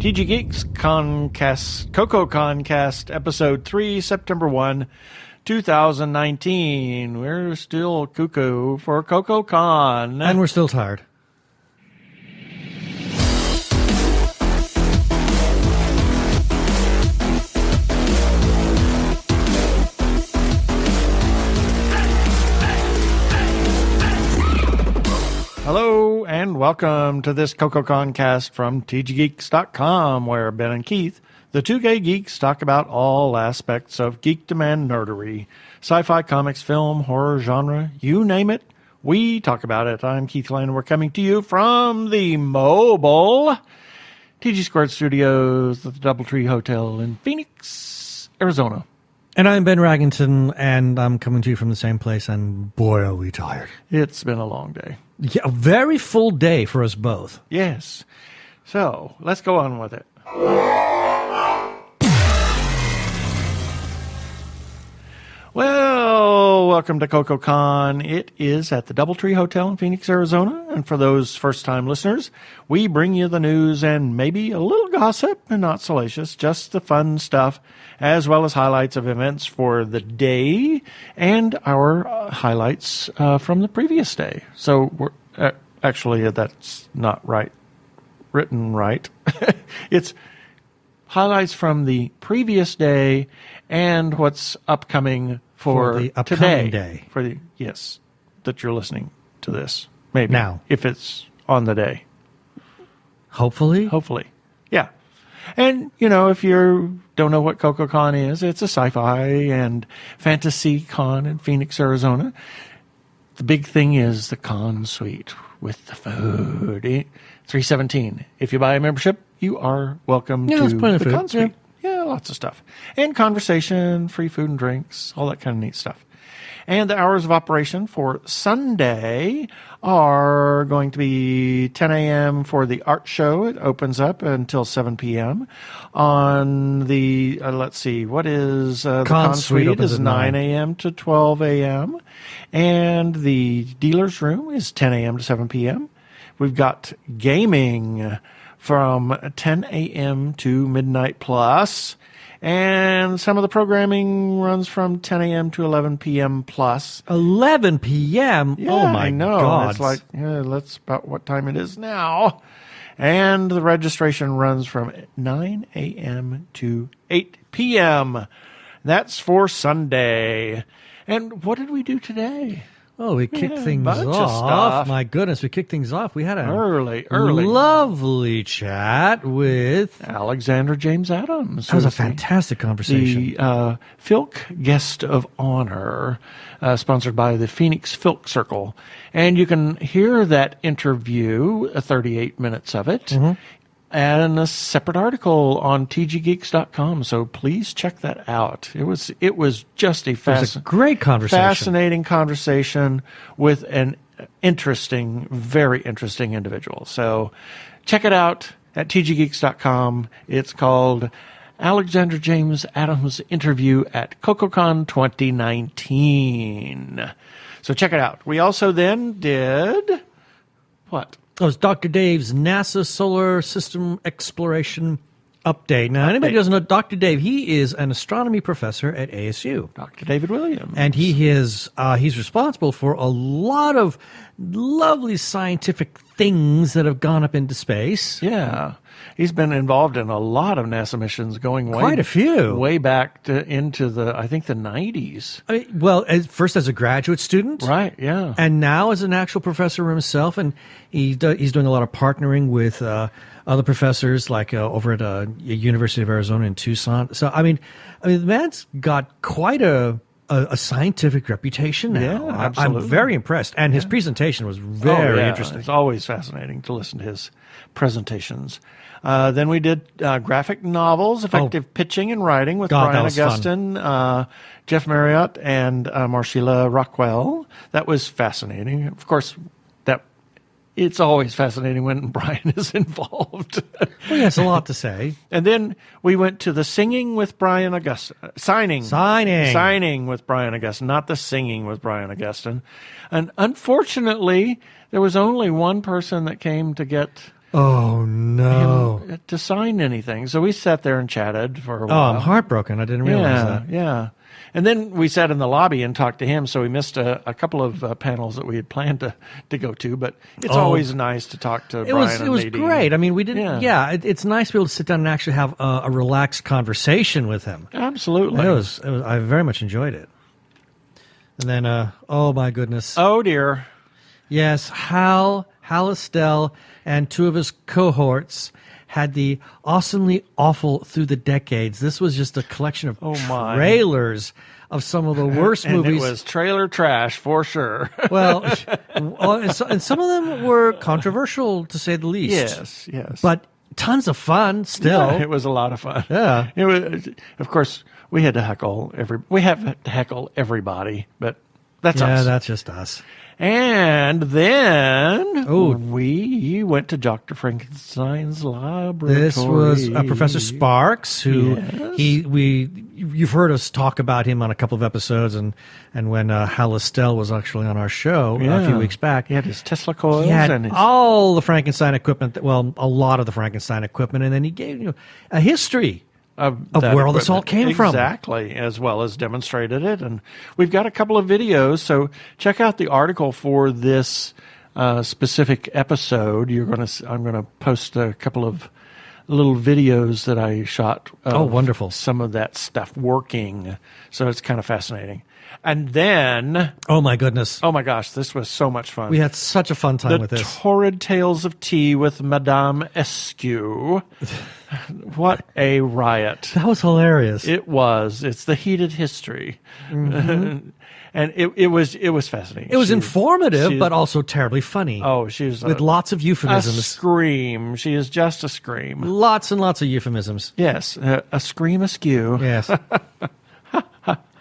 TG Geeks ConCast, CoKoConCast, Episode 3, September 1, 2019. We're still cuckoo for CoKoCon. And we're still tired. Hello and welcome to this CoKoConCast from TGGeeks.com, where Ben and Keith, the Two Gay Geeks, talk about all aspects of geekdom and nerdery. Sci-fi, comics, film, horror, genre, you name it, we talk about it. I'm Keith Lane, and we're coming to you from the mobile TG Squared Studios at the Doubletree Hotel in Phoenix, Arizona. And I'm Ben Raggington, and I'm coming to you from the same place, and boy, are we tired. It's been a long day. Yeah, a very full day for us both. Yes. So, let's go on with it. Well, welcome to CoKoCon. It is at the Doubletree Hotel in Phoenix, Arizona. And for those first-time listeners, we bring you the news and maybe a little gossip, and not salacious, just the fun stuff, as well as highlights of events for the day and our highlights from the previous day. So, we're, actually, that's not right. Written right. It's highlights from the previous day and what's upcoming for the upcoming today. day. Yes, that you're listening to this. Maybe. Now. If it's on the day. Hopefully. Yeah. And, you know, if you don't know what CoKoCon is, it's a sci-fi and fantasy con in Phoenix, Arizona. The big thing is the con suite with the food. $317. If you buy a membership, you are welcome to the con suite. Yeah, lots of stuff. And conversation, free food and drinks, all that kind of neat stuff. And the hours of operation for Sunday are going to be 10 a.m. for the art show. It opens up until 7 p.m. On the, let's see, what is the con suite is 9 a.m. to 12 a.m. And the dealer's room is 10 a.m. to 7 p.m. We've got gaming from 10 a.m. to midnight plus. And some of the programming runs from 10 a.m. to 11 p.m. plus. 11 p.m.? Yeah, oh, my I know. God. It's like, yeah, that's about what time it is now. And the registration runs from 9 a.m. to 8 p.m. That's for Sunday. And what did we do today? Oh, we kicked things bunch of off. stuff. My goodness, we kicked things off. We had a early lovely chat with Alexander James Adams. That was a fantastic conversation. The Filk Guest of Honor, sponsored by the Phoenix Filk Circle. And you can hear that interview, 38 minutes of it, and a separate article on tggeeks.com. So please check that out. It was just a great conversation. Fascinating conversation with an interesting, very interesting individual. So check it out at tggeeks.com. It's called Alexander James Adams Interview at CoKoCon 2019. So check it out. We also then did what? It was Dr. Dave's NASA Solar System Exploration Update. Now, anybody who doesn't know Dr. Dave, he is an astronomy professor at ASU. Dr. David Williams. And he's responsible for a lot of lovely scientific things that have gone up into space. Yeah. He's been involved in a lot of NASA missions going quite a few. Way back into the 90s. I mean, well, first as a graduate student. Right, yeah. And now as an actual professor himself. And he's doing a lot of partnering with other professors like over at University of Arizona in Tucson. So, I mean, the man's got quite a scientific reputation now. Yeah, absolutely. I'm very impressed. And his presentation was very interesting. It's always fascinating to listen to his presentations. Then we did graphic novels, effective pitching and writing with Brian Augustin, Jeff Marriott, and Marcella Rockwell. That was fascinating. Of course, it's always fascinating when Brian is involved. Well, he has a lot to say. And then we went to the singing with Brian Augustin. Signing with Brian Augustin, not the singing with Brian Augustin. And unfortunately, there was only one person that came to get Oh, no. him to sign anything. So we sat there and chatted for a Oh, while. I'm heartbroken. I didn't realize that. Yeah. And then we sat in the lobby and talked to him, so we missed a couple of panels that we had planned to go to. But it's always nice to talk to Brian and It was Nadine. great. I mean, we didn't. Yeah, it's nice to be able to sit down and actually have a relaxed conversation with him. Absolutely. I very much enjoyed it. And then, oh my goodness. Oh dear. Yes, Hal Estelle, and two of his cohorts had the awesomely awful through the decades. This was just a collection of trailers of some of the worst movies. It was trailer trash for sure. Well, and some of them were controversial to say the least. Yes. But tons of fun still. Yeah, it was a lot of fun. Yeah. It was, of course, we had to heckle everybody, but that's us. Yeah, that's just us. And then we went to Dr. Frankenstein's laboratory. This was Professor Sparks, who you've heard us talk about him on a couple of episodes, and when Hal Estelle was actually on our show a few weeks back. He had his Tesla coils. He had and all the Frankenstein equipment, a lot of the Frankenstein equipment, and then he gave you a history of where all this all came from. Exactly, as well as demonstrated it. And we've got a couple of videos, so check out the article for this specific episode. I'm going to post a couple of little videos that I shot. Wonderful. Some of that stuff working. So it's kind of fascinating. And then... Oh, my goodness. Oh, my gosh, this was so much fun. We had such a fun time with this. The Torrid Tales of Tea with Madame Eskew. What a riot. That was hilarious. It was. It's the heated history. Mm-hmm. And it was fascinating. It was informative, but also terribly funny. Oh, she was... with lots of euphemisms. A scream. She is just a scream. Lots and lots of euphemisms. Yes. A scream askew. Yes.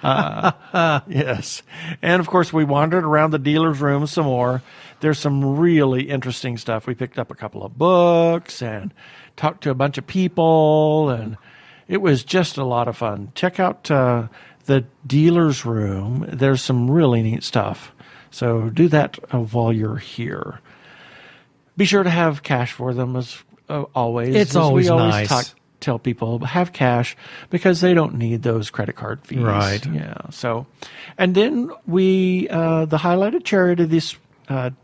Yes. And of course, we wandered around the dealer's room some more. There's some really interesting stuff. We picked up a couple of books and talked to a bunch of people, and it was just a lot of fun. Check out the dealer's room. There's some really neat stuff. So do that while you're here. Be sure to have cash for them as always. It's always nice. Tell people have cash because they don't need those credit card fees. Right. Yeah. So, and then the highlighted charity this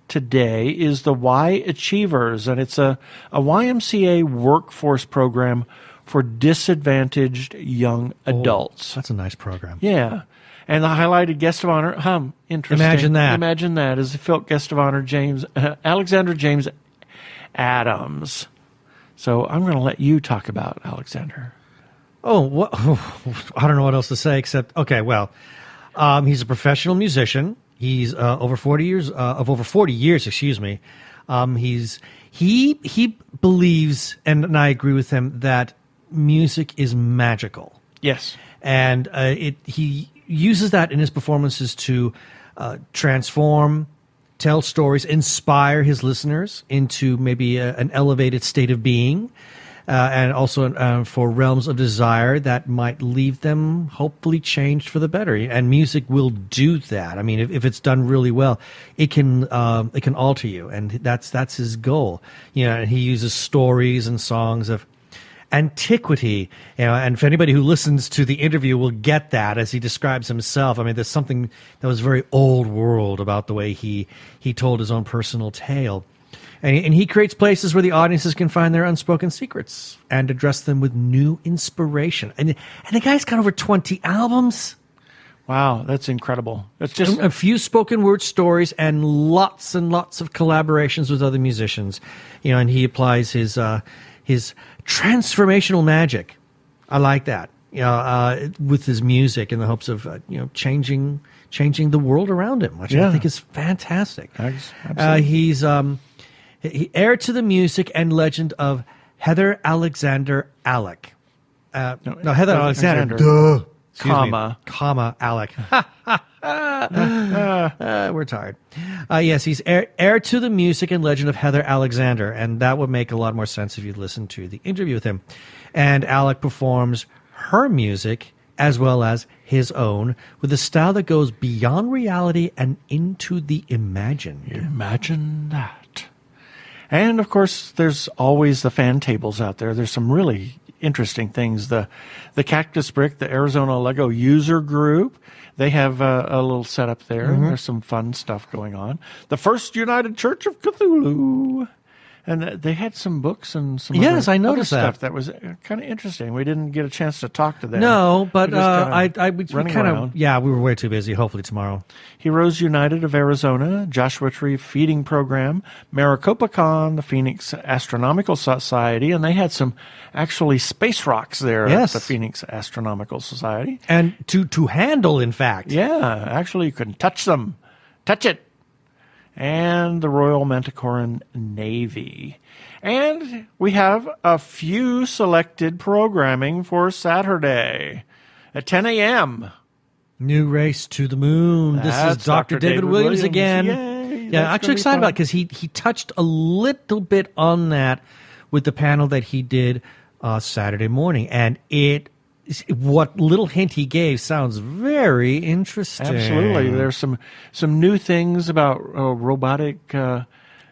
today is the Y Achievers, and it's a YMCA workforce program for disadvantaged young adults. That's a nice program. Yeah. And the highlighted guest of honor, interesting. Imagine that is the guest of honor, Alexander James Adams. So I'm going to let you talk about Alexander. I don't know what else to say except, he's a professional musician. He's over 40 years, excuse me. He believes, and I agree with him, that music is magical. Yes. And he uses that in his performances to transform, tell stories, inspire his listeners into maybe an elevated state of being, and also for realms of desire that might leave them hopefully changed for the better. And music will do that. I mean, if it's done really well, it can alter you, and that's his goal. And he uses stories and songs of antiquity, and for anybody who listens to the interview will get that as he describes himself. I mean, there's something that was very old world about the way he told his own personal tale. And he creates places where the audiences can find their unspoken secrets and address them with new inspiration. And the guy's got over 20 albums. Wow, that's incredible. It's just a few spoken word stories and lots of collaborations with other musicians. And he applies his transformational magic. I like that. With his music in the hopes of changing the world around him, which I think is fantastic. Absolutely. He's heir to the music and legend of Heather Alexander Alec. Heather Alexander. Duh. Comma Alec. We're tired. Yes, he's heir to the music and legend of Heather Alexander, and that would make a lot more sense if you listen to the interview with him. And Alec performs her music as well as his own with a style that goes beyond reality and into the imagined. Imagine that. And, of course, there's always the fan tables out there. There's some really interesting things. The Cactus Brick, the Arizona Lego user group, they have a little setup there. Mm-hmm. There's some fun stuff going on. The First United Church of Cthulhu. And they had some books and some Yes, other, I noticed other that. stuff that was kind of interesting. We didn't get a chance to talk to them. No, but We just we running kind around. of, yeah, we were way too busy. Hopefully tomorrow. Heroes United of Arizona, Joshua Tree Feeding Program, CoKoCon, the Phoenix Astronomical Society, and they had some actually space rocks there Yes. at the Phoenix Astronomical Society. And to handle, in fact. Yeah, actually you can touch them. Touch it. And the Royal Manticoran Navy. And we have a few selected programming for Saturday at 10 a.m. New race to the moon. This That's is Dr. David Williams again. Yay, Yeah, that's actually gonna be excited fun. about it because he touched a little bit on that with the panel that he did Saturday morning. And what little hint he gave sounds very interesting. Absolutely. There's some new things about robotic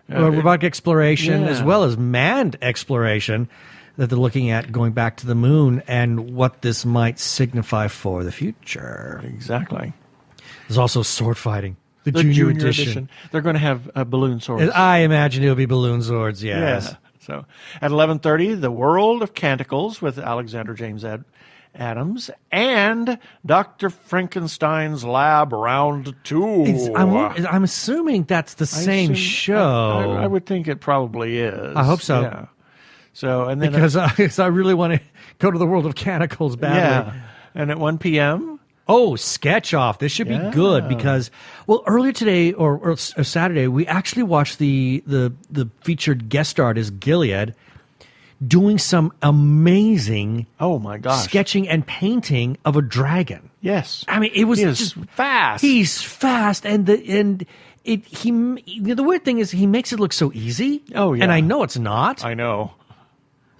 robotic exploration yeah. as well as manned exploration that they're looking at going back to the moon and what this might signify for the future. Exactly. There's also sword fighting. The The junior edition. They're going to have balloon swords. I imagine it'll be balloon swords, yes. Yeah. So at 11:30, The World of Canticles with Alexander James Adams and Dr. Frankenstein's Lab Round 2. I'm assuming that's the same show. I would think it probably is. I hope so. Yeah. So and then because I really want to go to the world of canticles badly. yeah, and at 1 p.m. Oh, sketch off. This should be good because, well, earlier today or Saturday, we actually watched the featured guest artist, Gilead, doing some amazing Oh my gosh! sketching and painting of a dragon. Yes, I mean, it was he is just fast. He's fast, and the weird thing is he makes it look so easy. Oh, yeah. And I know it's not. I know.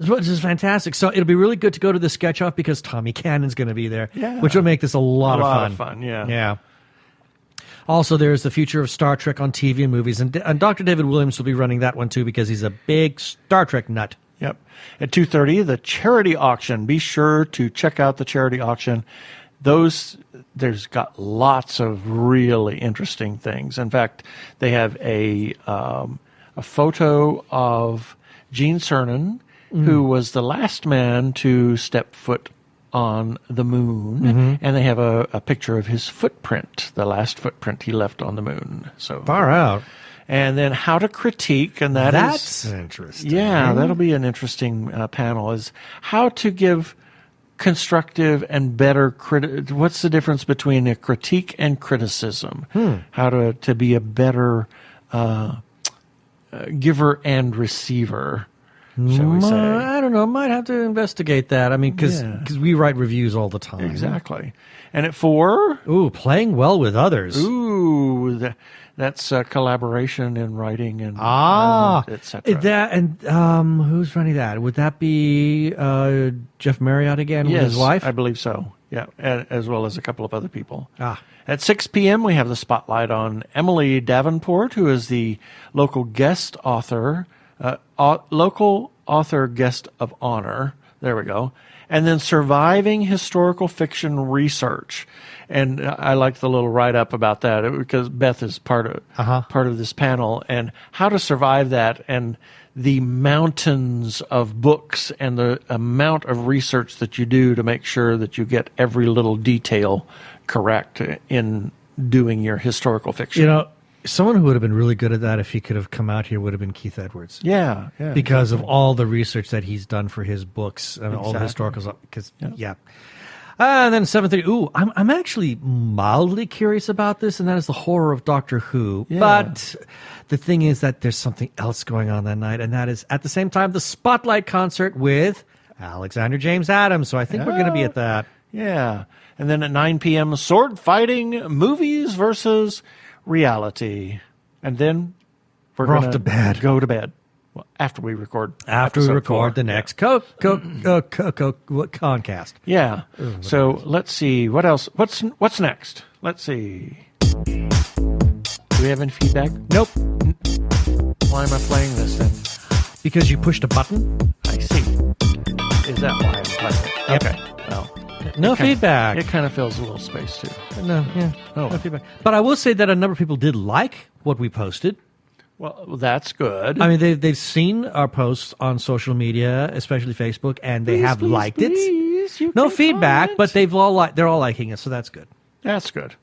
This is fantastic. So it'll be really good to go to the sketch off because Tommy Cannon's going to be there, Yeah. which will make this a lot of fun. Yeah. Yeah. Also, there's the future of Star Trek on TV and movies, and Dr. David Williams will be running that one too because he's a big Star Trek nut. Yep. At 2:30, the charity auction. Be sure to check out the charity auction. There's got lots of really interesting things. In fact, they have a photo of Gene Cernan, who was the last man to step foot on the moon, and they have a picture of his footprint, the last footprint he left on the moon. So Far out. and then how to critique, and That's interesting. yeah, that'll be an interesting panel, is how to give constructive and better what's the difference between a critique and criticism? How to be a better giver and receiver, shall we say. I don't know. Might have to investigate that. I mean, because we write reviews all the time. Exactly. And at 4, Ooh, playing well with others. that's collaboration in writing and etc. That and who's running that? Would that be Jeff Marriott again with his wife? I believe so. Yeah, as well as a couple of other people. Ah. At 6 p.m., we have the spotlight on Emily Davenport, who is the local guest author, local author guest of honor. There we go. And then surviving historical fiction research. And I like the little write-up about that because Beth is part of this panel, and how to survive that and the mountains of books and the amount of research that you do to make sure that you get every little detail correct in doing your historical fiction. You know, someone who would have been really good at that if he could have come out here would have been Keith Edwards. Yeah. Because of all the research that he's done for his books and all the historical. And then 7:30. Ooh, I'm actually mildly curious about this, and that is the horror of Doctor Who. Yeah. But the thing is that there's something else going on that night, and that is at the same time the Spotlight concert with Alexander James Adams. So I think we're going to be at that. Yeah. And then at 9 p.m., sword fighting, movies versus reality. And then we're off going to bed. Go to bed. Well, after we record. After we episode record 4. the next CoKoConCast. Yeah. So let's see. What else? What's next? Let's see. we have any feedback? Nope. Why am I playing this then? Because you pushed a button? I see. Is that why I'm playing it? Yep. Okay. Well, No feedback. It kind of fills a little space, too. No feedback. But I will say that a number of people did like what we posted. Well, that's good. I mean, they've seen our posts on social media, especially Facebook, and they have liked it. No feedback, but they're all liking it, so that's good. That's good.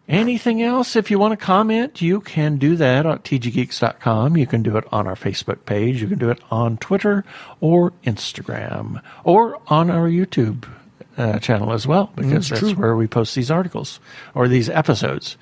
Anything else? If you want to comment, you can do that at tggeeks.com. You can do it on our Facebook page. You can do it on Twitter or Instagram or on our YouTube channel as well, because that's where we post these articles or these episodes.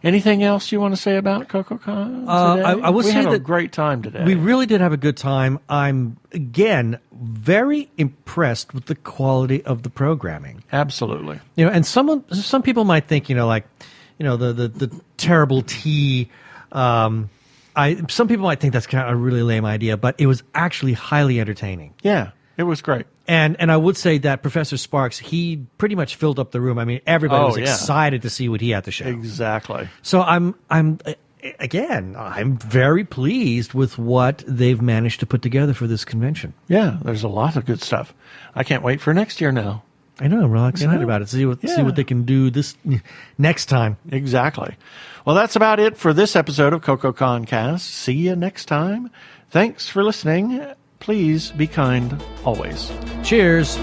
Anything else you want to say about CoKoCon today? I will say we had that a great time today. We really did have a good time. I'm, again, very impressed with the quality of the programming. Absolutely. And some people might think, the terrible tea. Some people might think that's kind of a really lame idea, but it was actually highly entertaining. Yeah, it was great. And I would say that Professor Sparks, he pretty much filled up the room. I mean, everybody was excited to see what he had to show. Exactly. So I'm very pleased with what they've managed to put together for this convention. Yeah, there's a lot of good stuff. I can't wait for next year now. I know, I'm really excited about it. See what they can do this next time. Exactly. Well, that's about it for this episode of CoKoConCast. See you next time. Thanks for listening. Please be kind always. Cheers.